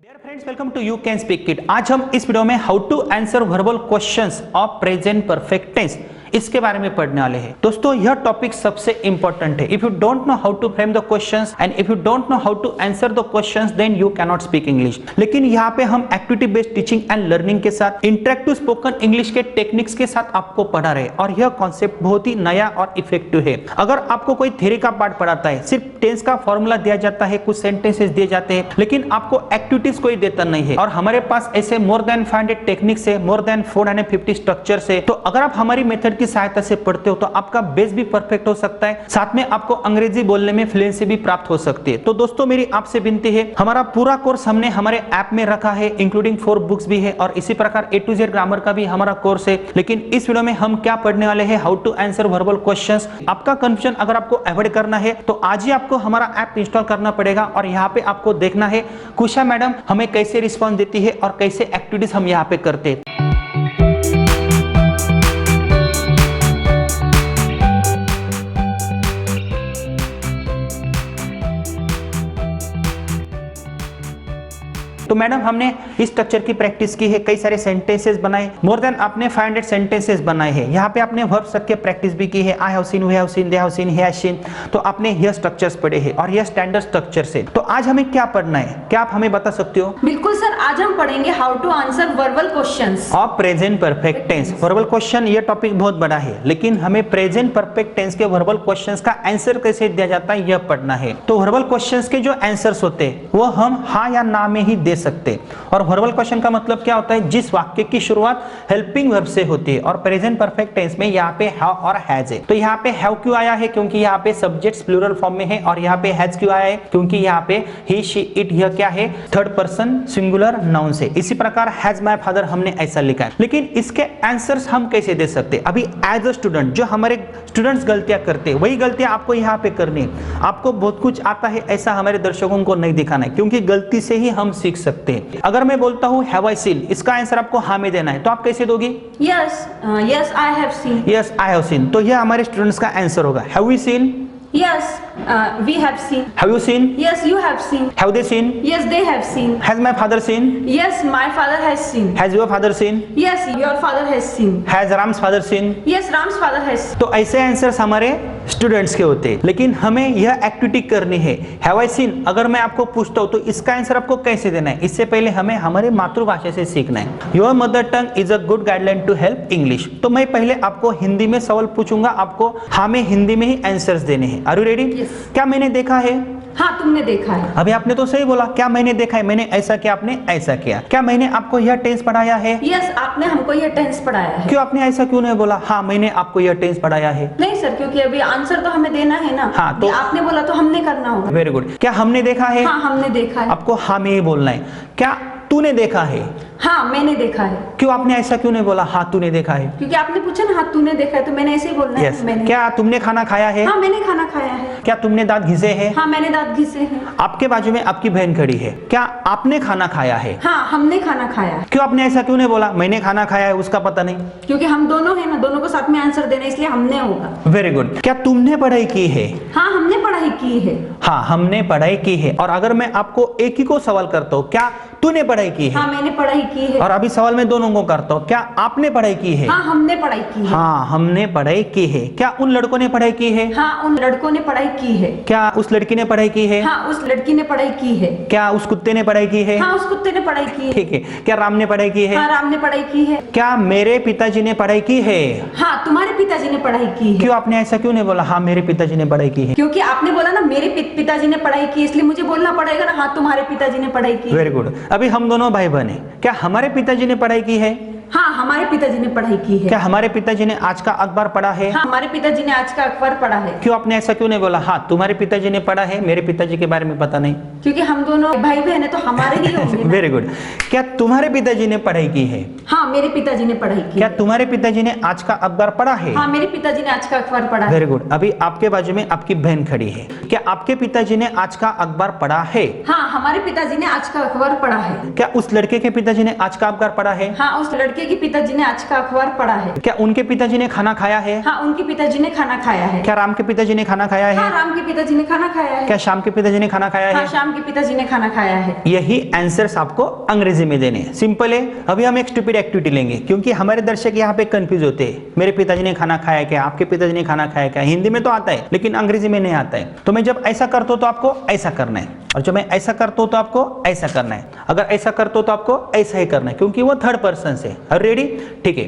Dear friends, welcome to you can speak kit. आज हम इस वीडियो में how to answer verbal questions of present perfect tense इसके बारे में पढ़ने वाले हैं। दोस्तों, यह टॉपिक सबसे इंपॉर्टेंट है। If you don't know how to frame the questions and if you don't know how to answer the questions then you can not speak English. लेकिन यहाँ पे हम activity based teaching and learning के साथ interactive spoken English के techniques के साथ आपको पढ़ा रहे और यह कॉन्सेप्ट बहुत ही नया और इफेक्टिव है। अगर आपको कोई थ्योरी का पार्ट पढ़ाता है, सिर्फ टेंस का फॉर्मूला दिया जाता है, कुछ सेंटेंसेस दिए जाते हैं, लेकिन आपको एक्टिविटीज कोई देता नहीं है और हमारे पास ऐसे मोर देन 500 टेक्निक्स है, मोर देन 450 स्ट्रक्चर्स है। तो अगर आप हमारी मेथड की सहायता से पढ़ते हो तो आपका बेस भी परफेक्ट हो सकता है, साथ में आपको अंग्रेजी बोलने में फ्लुएंसी भी प्राप्त हो सकती है। तो दोस्तों, मेरी आपसे विनती है, हमारा पूरा कोर्स हमने हमारे ऐप में रखा है, इंक्लूडिंग 4 बुक्स भी है और इसी प्रकार A to Z ग्रामर का भी हमारा कोर्स है। लेकिन इस वीडियो में हम क्या पढ़ने वाले हैं, how to answer verbal questions. आपका कंफ्यूजन अगर आपको अवॉइड करना है तो आज ही आपको हमारा ऐप इंस्टॉल करना पड़ेगा और यहाँ पे आपको देखना है कुशा मैडम हमें कैसे रिस्पॉन्स देती है और कैसे एक्टिविटीज हम यहाँ पे करते हैं। तो मैडम, हमने इस स्ट्रक्चर की प्रैक्टिस की है, कई सारे सेंटेंसेस बनाए, मोर देन आपने 500 सेंटेंसेस बनाए हैं। यहाँ पे आपने वर्ब सब की प्रैक्टिस भी की है, I have seen, we have seen, they have seen, he has seen. तो आपने यह स्ट्रक्चर्स पढ़े हैं और यह स्टैंडर्ड स्ट्रक्चर्स है। तो आज हमें क्या पढ़ना है, क्या आप हमें बता सकते हो? बिल्कुल सर, आज हम पढ़ेंगे how to answer verbal questions of present perfect tense. Verbal question ये टॉपिक बहुत बड़ा है, लेकिन हमें प्रेजेंट परफेक्ट टेंस के वर्बल क्वेश्चंस का आंसर कैसे दिया जाता है यह पढ़ना है। तो वर्बल क्वेश्चंस के जो आंसर्स होते हैं वो हम हाँ या ना में ही दे सकते हैं। और वर्बल क्वेश्चन का मतलब क्या होता है, जिस वाक्य की शुरुआत हेल्पिंग वर्ब से होती है। और प्रेजेंट परफेक्ट टेंस में यहाँ पे हैव और हैज है। तो यहाँ पे हैव क्यों आया है, क्योंकि यहाँ पे सब्जेक्ट्स प्लूरल फॉर्म में है। और यहाँ पे हैज क्यों आया है, क्योंकि यहाँ पे ही, शी, इट, यह क्या है, थर्ड पर्सन सिंगुलर नाउन से। इसी प्रकार हैज माय फादर हमने ऐसा लिखा है। लेकिन इसके आंसर्स हम कैसे दे सकते हैं? अभी एज अ स्टूडेंट जो हमारे स्टूडेंट्स गलतियां करते हैं, वही गलतियां आपको यहाँ पे करनी है। आपको बहुत कुछ आता है ऐसा हमारे दर्शकों को नहीं दिखाना है, क्योंकि गलती से ही हम सीख सकते हैं। अगर मैं बोलता हूँ हैव आई सीन, इसका आंसर आपको हाँ में देना है, तो आप कैसे दोगे? Yes, yes I have seen. Yes I have seen, तो यह हमारे स्टूडेंट्स का आंसर होगा। Have we seen? Yes, we have seen. Have you seen? Yes, you have seen. Have they seen? Yes, they have seen. Has my father seen? Yes, my father has seen. Has your father seen? Yes, your father has seen. Has Ram's father seen? Yes, Ram's father has seen. तो ऐसे answers हमारे students के होते हैं। लेकिन हमें यह activity करनी है, हैव आई सीन। अगर मैं आपको पूछता हूँ तो इसका आंसर आपको कैसे देना है, इससे पहले हमें हमारे मातृभाषा से सीखना है। Your mother tongue is a good guideline to help English. तो मैं पहले आपको हिंदी में सवाल पूछूंगा, आपको हाँ में हिंदी में ही आंसर्स देने हैं। Are you ready? क्या मैंने देखा है? हाँ, तुमने देखा है। अभी आपने तो सही बोला, क्या मैंने देखा है, मैंने ऐसा किया, आपने ऐसा किया। क्या मैंने आपको यह टेंस पढ़ाया है? यस, आपने हमको यह टेंस पढ़ाया है। क्यों आपने ऐसा क्यों नहीं बोला, हाँ मैंने आपको यह टेंस पढ़ाया है? नहीं सर, क्योंकि अभी आंसर तो हमें देना है ना। हाँ, तो आपने बोला तो हमने करना होगा। Very good. क्या हमने देखा है? हाँ, हमने देखा है। आपको हाँ में ही बोलना है। क्या तूने देखा है? हाँ, मैंने देखा है। क्यों आपने ऐसा क्यों नहीं बोला, हाँ तूने देखा है? क्योंकि आपने पूछा ना, हाँ तूने देखा है, तो मैंने ऐसे ही बोलना है। मैंने। क्या तुमने खाना खाया है? हाँ, मैंने खाना खाया है। क्या तुमने दांत घिसे हैं? हाँ, मैंने दांत घिसे हैं। आपके बाजू में आपकी बहन खड़ी है, क्या आपने खाना खाया है? हाँ, हमने खाना खाया है। क्यों आपने ऐसा क्यों नहीं बोला, मैंने खाना खाया है, उसका पता नहीं? क्योंकि हम दोनों हैं ना, दोनों को साथ में आंसर देना, इसलिए हमने होगा। Very good. क्या तुमने पढ़ाई की है? हाँ, हमने पढ़ाई की है। हाँ, हमने पढ़ाई की है। और अगर मैं आपको एक ही को सवाल करता हूँ, क्या तूने पढ़ाई की है? हाँ, मैंने पढ़ाई की है। और अभी सवाल मैं दोनों को करता हूँ, क्या आपने पढ़ाई की है? हाँ, हमने पढ़ाई की है। हाँ, हमने पढ़ाई की है। क्या उन लड़कों ने पढ़ाई की है? हाँ, उन लड़कों ने पढ़ाई की है। क्या उस लड़की ने पढ़ाई की है? हाँ, उस लड़की ने पढ़ाई की है। क्या उस कुत्ते ने पढ़ाई की है? हाँ, उस कुत्ते ने पढ़ाई की है। ठीक है। क्या राम ने पढ़ाई की है? हाँ, राम ने पढ़ाई की है। क्या मेरे पिताजी ने पढ़ाई की है? हाँ, तुम्हारे पिताजी ने पढ़ाई की है। क्यों आपने ऐसा क्यों नहीं बोला, हाँ मेरे पिताजी ने पढ़ाई की है? क्योंकि आपने बोला ना मेरे पिताजी ने पढ़ाई की, इसलिए मुझे बोलना पड़ेगा ना, हाँ तुम्हारे पिताजी ने पढ़ाई की। Very good. अभी हम दोनों भाई बहन हैं, क्या हमारे पिताजी ने पढ़ाई की है? हाँ, हमारे पिताजी ने पढ़ाई की है। क्या हमारे पिताजी ने आज का अखबार पढ़ा है? हाँ, हमारे पिताजी ने आज का अखबार पढ़ा है। क्यों आपने ऐसा क्यों नहीं बोला, हाँ तुम्हारे पिताजी ने पढ़ा है, मेरे पिताजी के बारे में पता नहीं? क्योंकि हम दोनों भाई बहन है तो हमारे ही होंगे ना। Very good. क्या तुम्हारे पिताजी ने पढ़ाई की है? हाँ, मेरे पिताजी ने पढ़ाई की। क्या तुम्हारे पिताजी ने आज का अखबार पढ़ा है? हाँ, मेरे पिताजी ने आज का अखबार पढ़ा है। Very good. अभी आपके बाजू में आपकी बहन खड़ी है, क्या आपके पिताजी ने आज का अखबार पढ़ा है? हाँ, हमारे पिताजी ने आज का अखबार पढ़ा है। क्या उस लड़के के पिताजी ने आज का अखबार पढ़ा है? हाँ, उस लड़के लड़के के पिताजी ने आज का अखबार पढ़ा है। क्या उनके पिताजी ने खाना खाया है? हाँ, उनके पिताजी ने खाना खाया है। क्या राम के पिताजी ने खाना खाया हाँ, है? राम के पिताजी ने खाना खाया है। क्या श्याम के पिताजी ने खाना खाया हाँ, है? श्याम के पिताजी ने खाना खाया है। यही आंसर्स आपको अंग्रेजी में देने हैं। सिंपल है। अभी हम एक स्टूपिड एक्टिविटी लेंगे क्योंकि हमारे दर्शक यहाँ पे कंफ्यूज होते हैं। मेरे पिताजी ने खाना खाया क्या, आपके पिताजी ने खाना खाया क्या? हिंदी में तो आता है लेकिन अंग्रेजी में नहीं आता है। तो मैं जब ऐसा करता हूँ तो आपको ऐसा करना है, और जब मैं ऐसा करता हूँ तो आपको ऐसा करना है। अगर ऐसा करता हूँ तो आपको ऐसा ही करना है क्योंकि वो थर्ड पर्सन से। रेडी? ठीक है,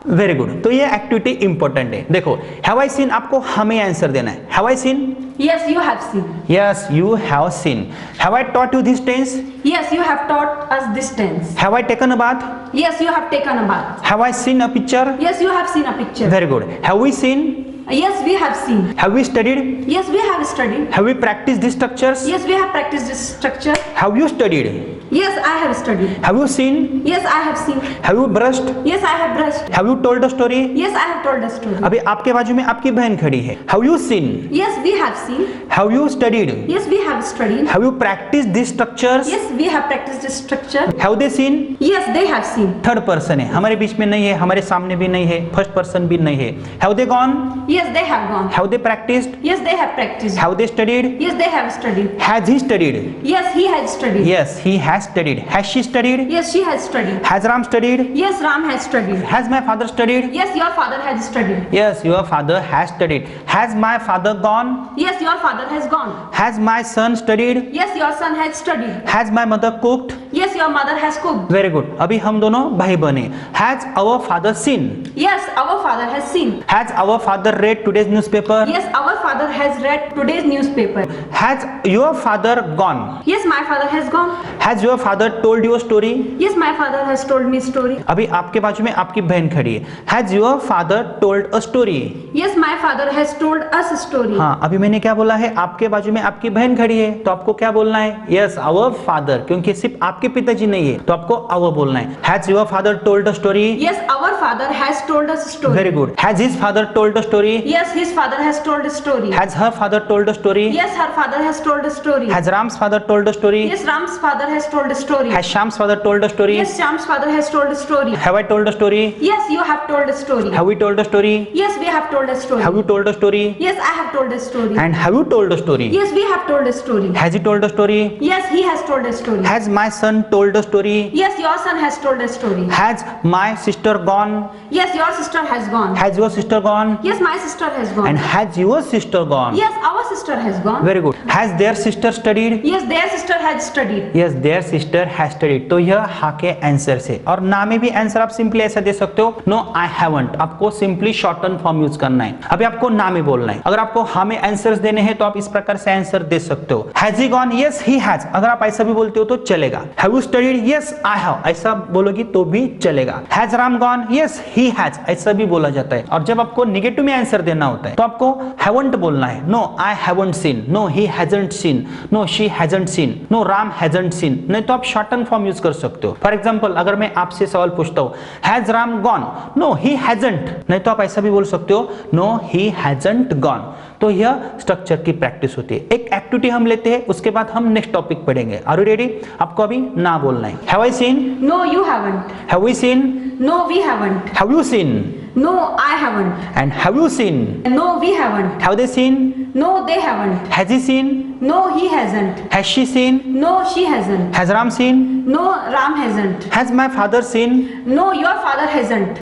वेरी गुड। तो ये एक्टिविटी इंपॉर्टेंट है। देखो, हैव आई सीन, आपको हमें आंसर देना है। Have I scene? Yes, you have seen. Yes, you have seen. Have I taught you this tense? Yes, you have taught us this tense. Have I taken a bath? Yes, you have taken a bath. Have I seen a picture? Yes, you have seen a picture. Very good. Have we seen? Yes, we have seen. Have we studied? Yes, we have studied. Have we practiced these structures? Yes, we have practiced this structure. Have you studied? Yes, I have studied. Have you seen? Yes, I have seen. Have you brushed? Yes, I have brushed. Have you told a story? Yes, I have told a story. अभी आपके बाजू में आपकी बहन खड़ी है। Have you seen? Yes, we have seen. Have you studied? Yes, we have studied. Have you practiced these structures? Yes, we have practiced this structure. Have they seen? Yes, they have seen. Third person है, हमारे बीच में नहीं है, हमारे सामने भी नहीं है, फर्स्ट पर्सन भी नहीं है। Have they gone? Yes, they have gone. Have they practiced? Yes, they have practiced. Have they studied? Yes, they have studied. Has he studied? Yes, he has studied. Yes, he has studied. Has she studied? Yes, she has studied. Has Ram studied? Yes, Ram has studied. Has my father studied? Yes, your father has studied. Yes, your father has studied. Has my father gone? Yes, your father has gone. Has my son studied? Yes, your son has studied. Has my mother cooked? Yes, your mother has cooked. Very good. अभी हम दोनों भाई बने। Has our father seen? Yes, our father has seen. Has our father read today's newspaper? Yes, our father has read today's newspaper. Has your father gone? Yes, my father has gone. Has your father told you a story? Yes, my father has told me story. अभी आपके बाजू में आपकी बहन खड़ी है। Has your father told a story? Yes, my father has told us a story. हाँ, अभी मैंने क्या बोला है? आपके बाजू में आपकी बहन खड़ी है, तो आपको क्या बोलना है? Yes, our father, क्योंकि सिर्फ आपके पिताजी नहीं है, तो आपको our बोलना है। Has your father told a story? Yes, our father has told us a story. Very good. Has his father told a story? Yes, his father has told a story. Has her father told a story? Yes, her father has told a story. Has Ram's father told a story? Yes, Ram's father has told a story. Has Sham's father told a story? Yes, Sham's father has told a story. Have I told a story? Yes, you have told a story. Have we told a story? Yes, we have told a story. Have you told a story? Yes, I have told a story. And have you told a story? Yes, we have told a story. Has he told a story? Yes, he has told a story. Has my son told a story? Yes, your son has told a story. Has my sister gone? Yes, your sister has gone. Has your sister gone? Yes, my sister has gone. And has your sister gone? Yes, our sister has gone. Very good. Has their sister studied? Yes, their sister has studied. Yes, their sister has studied. तो यह हा के answer से। और ना में भी answer आप सिंपली ऐसा दे सकते हो, नो आई हैवंट। आपको सिंपली शॉर्टन फॉर्म यूज करना है। अभी आपको ना में बोलना है। अगर आपको हा में आंसर्स देने हैं तो आप इस प्रकार से आंसर दे सकते हो। Has he gone? Yes he has. अगर आप ऐसा भी बोलते हो तो चलेगा। Have you studied? Yes I have. ऐसा बोलोगी तो भी चलेगा। Has Ram gone? Yes he has. ऐसा भी बोला जाता है। और जब आपको निगेटिव में आंसर देना होता है तो आपको हैवंट बोलना है। No I haven't seen, no he hasn't seen, no she hasn't seen, no Ram hasn't seen. नहीं तो आप शॉर्टन फॉर्म यूज कर सकते हो। फॉर एग्जाम्पल, अगर मैं आपसे सवाल पूछता हूँ has Ram gone? No he hasn't. नहीं तो आप ऐसा भी बोल सकते हो, नो ही हैजंट गॉन। तो यह स्ट्रक्चर की प्रैक्टिस होती है। एक एक्टिविटी हम लेते हैं, उसके बाद हम नेक्स्ट टॉपिक पढ़ेंगे। Are you ready? आपको अभी ना बोलना है। Have I seen? No, you haven't. Have we seen? No, we haven't. Have you seen? No, I haven't. And have you seen? No, we haven't. Have they seen? No, they haven't. Has he seen? No, he hasn't. Has she seen? No, she hasn't. Has Ram seen? No, Ram hasn't. Has my father seen? No, your father hasn't.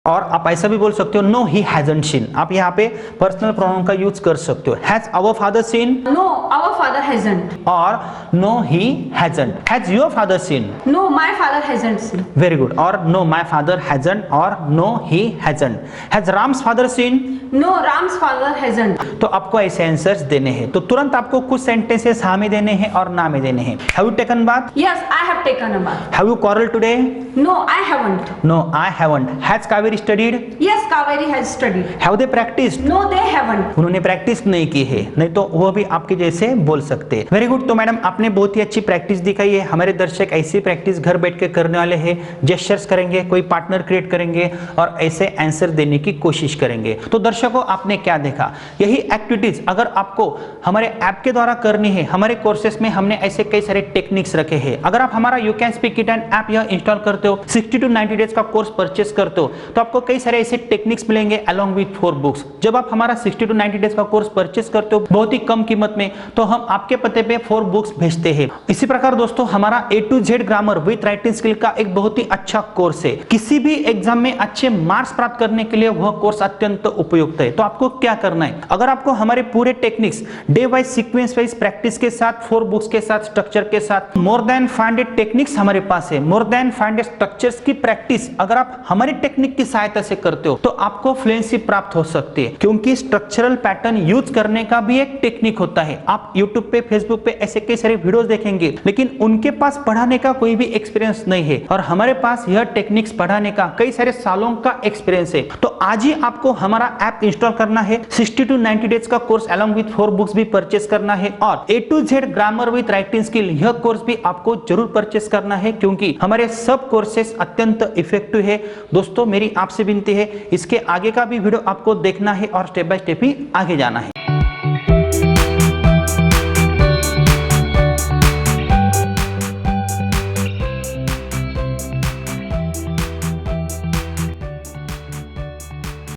और आप ऐसा भी बोल सकते हो, no he hasn't scene. आप यहाँ पे पर्सनल प्रोनाउन का यूज कर सकते हो। Has our father seen? No, our father hasn't. और no he hasn't. Has your father seen? No, my father hasn't seen. Very good. और नो माय फादर हैजंट और no he hasn't. Has Ram's father seen? No, Ram's father hasn't. तो आपको ऐसे answers देने हैं। तो तुरंत आपको कुछ सेंटेंसेस हाँ में देने हैं और ना में देने हैं। Have you taken bath? Yes, I have taken a bath. Have you quarrel today? No, I haven't. No I haven't. Has Kaveri Kaveri studied? Yes, Kaveri has studied. Have they practised? No, they haven't. उन्होंने practice नहीं की है, नहीं तो वो भी आपके जैसे बोल सकते हैं। Very good. तो मैडम आपने बहुत ही अच्छी प्रैक्टिस दिखाई है। हमारे दर्शक ऐसी प्रैक्टिस घर बैठ के करने वाले हैं, जेस्चर्स करेंगे, कोई पार्टनर क्रिएट करेंगे और ऐसे आंसर देने की कोशिश करेंगे। तो दर्शकों आपने क्या देखा, यही एक्टिविटीज अगर आपको हमारे ऐप के द्वारा करनी है, हमारे कोर्सेस में हमने ऐसे कई सारे टेक्निक्स रखे हैं। अगर आप हमारा you can speak it and app यह इंस्टॉल करते हो, 60 to 90 डेज का कोर्स परचेस करते हो, तो आपको कई सारे ऐसे टेक्निक्स मिलेंगे अलोंग विथ 4 बुक्स। जब आप हमारा 60 to 90 डेज का कोर्स परचेस करते हो बहुत ही कम कीमत में, तो हम आपके पते पे 4 बुक्स भेजते हैं। इसी प्रकार दोस्तों हमारा A to Z grammar with writing skill का एक बहुत ही अच्छा कोर्स है। किसी भी एग्जाम में अच्छे मार्क्स प्राप्त करने के लिए वह कोर्स अत्यंत उपयुक्त है। तो आपको क्या करना है, अगर आपको हमारे पूरे techniques day wise sequence wise practice के साथ 4 बुक्स के साथ स्ट्रक्चर के साथ मोर देन 500 टेक्निक्स हमारे पास है, मोर देन 500 स्ट्रक्चर्स की प्रैक्टिस अगर आप हमारी टेक्निक की सहायता से करते हो तो आपको फ्लुएंसी प्राप्त हो सकती है। क्योंकि स्ट्रक्चरल पैटर्न यूज करने का भी एक टेक्निक होता है। आप यूट्यूब पे फेसबुक पे ऐसे कई सारे वीडियोस देखेंगे, लेकिन उनके पास पढ़ाने का कोई भी एक्सपीरियंस नहीं है और हमारे पास यह टेक्निक्स पढ़ाने का कई सारे सालों का एक्सपीरियंस है। तो आज ही आपको हमारा ऐप इंस्टॉल करना है, 60 to 90 डेज का कोर्स अलोंग विथ 4 बुक्स भी परचेस करना है और A to Z grammar with writing skill यह कोर्स भी आपको जरूर परचेस करना है, क्योंकि हमारे सब कोर्सेस अत्यंत इफेक्टिव है। दोस्तों मेरी आपसे विनती है, इसके आगे का भी वीडियो आपको देखना है और स्टेप बाय स्टेप ही आगे जाना है।